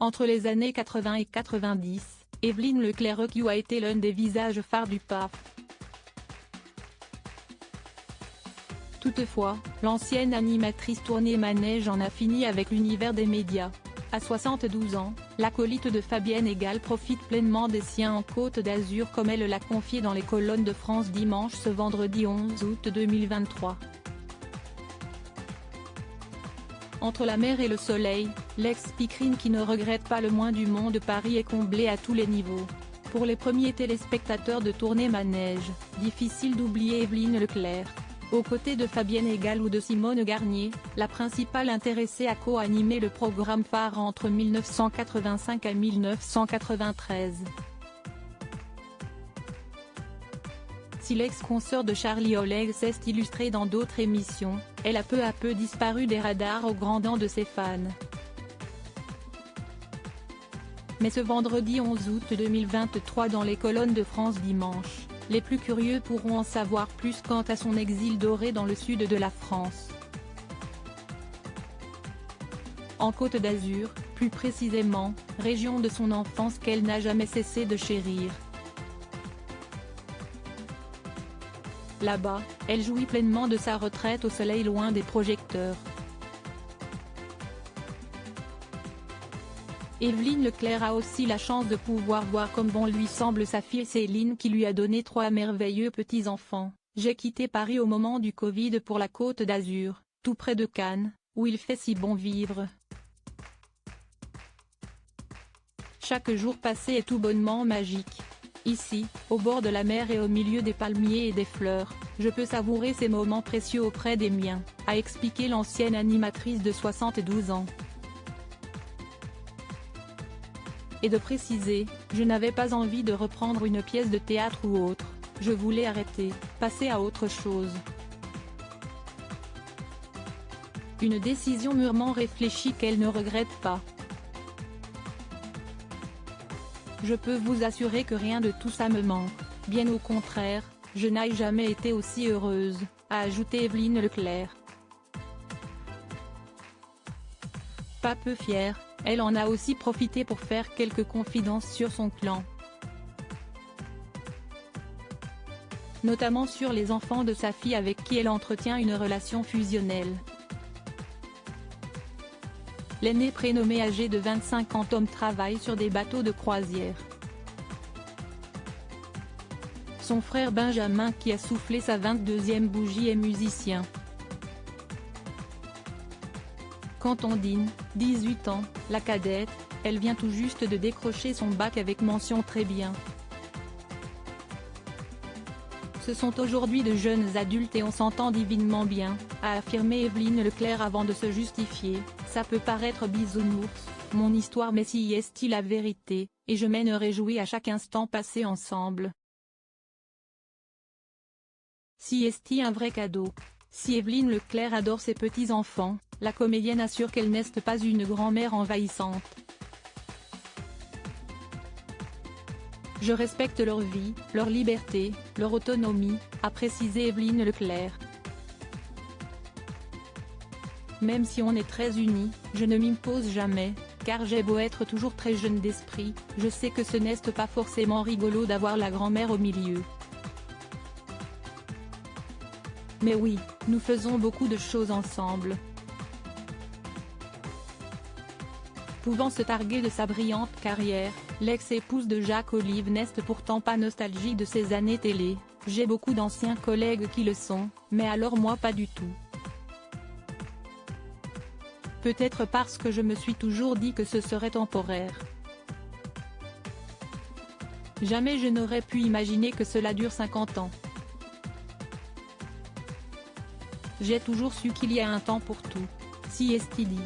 Entre les années 80 et 90, Evelyne Leclerc a été l'un des visages phares du PAF. Toutefois, l'ancienne animatrice tournée manège en a fini avec l'univers des médias. À 72 ans, l'acolyte de Fabienne Égale profite pleinement des siens en Côte d'Azur comme elle l'a confié dans les colonnes de France Dimanche ce vendredi 11 août 2023. Entre la mer et le soleil, l'ex-speakerine qui ne regrette pas le moins du monde Paris est comblée à tous les niveaux. Pour les premiers téléspectateurs de Tournée Manège, difficile d'oublier Evelyne Leclerc. Aux côtés de Fabienne Égale ou de Simone Garnier, la principale intéressée a co-animé le programme phare entre 1985 et 1993. Si l'ex-consoeur de Charlie Oleg s'est illustrée dans d'autres émissions, elle a peu à peu disparu des radars au grand dam de ses fans. Mais ce vendredi 11 août 2023 dans les colonnes de France Dimanche, les plus curieux pourront en savoir plus quant à son exil doré dans le sud de la France. En Côte d'Azur, plus précisément, région de son enfance qu'elle n'a jamais cessé de chérir. Là-bas, elle jouit pleinement de sa retraite au soleil loin des projecteurs. Evelyne Leclerc a aussi la chance de pouvoir voir comme bon lui semble sa fille Céline qui lui a donné 3 merveilleux petits-enfants. J'ai quitté Paris au moment du Covid pour la Côte d'Azur, tout près de Cannes, où il fait si bon vivre. Chaque jour passé est tout bonnement magique. Ici, au bord de la mer et au milieu des palmiers et des fleurs, je peux savourer ces moments précieux auprès des miens, a expliqué l'ancienne animatrice de 72 ans. Et de préciser, je n'avais pas envie de reprendre une pièce de théâtre ou autre, je voulais arrêter, passer à autre chose. Une décision mûrement réfléchie qu'elle ne regrette pas. Je peux vous assurer que rien de tout ça me manque, bien au contraire, je n'ai jamais été aussi heureuse, a ajouté Evelyne Leclerc. Pas peu fière, elle en a aussi profité pour faire quelques confidences sur son clan. Notamment sur les enfants de sa fille avec qui elle entretient une relation fusionnelle. L'aîné prénommé âgé de 25 ans Tom travaille sur des bateaux de croisière. Son frère Benjamin qui a soufflé sa 22e bougie est musicien. Quant Ondine, 18 ans, la cadette, elle vient tout juste de décrocher son bac avec mention très bien. Ce sont aujourd'hui de jeunes adultes et on s'entend divinement bien, a affirmé Evelyne Leclerc avant de se justifier. Ça peut paraître bisounours, mon histoire mais si est-il la vérité, et je m'en réjouis à chaque instant passé ensemble. Si est-il un vrai cadeau. Si Evelyne Leclerc adore ses petits-enfants, la comédienne assure qu'elle n'est pas une grand-mère envahissante. Je respecte leur vie, leur liberté, leur autonomie, a précisé Evelyne Leclerc. Même si on est très unis, je ne m'impose jamais, car j'ai beau être toujours très jeune d'esprit, je sais que ce n'est pas forcément rigolo d'avoir la grand-mère au milieu. Mais oui, nous faisons beaucoup de choses ensemble. Pouvant se targuer de sa brillante carrière, l'ex-épouse de Jacques Olive n'est pourtant pas nostalgique de ses années télé. J'ai beaucoup d'anciens collègues qui le sont, mais alors moi pas du tout. Peut-être parce que je me suis toujours dit que ce serait temporaire. Jamais je n'aurais pu imaginer que cela dure 50 ans. J'ai toujours su qu'il y a un temps pour tout. Si est-il dit.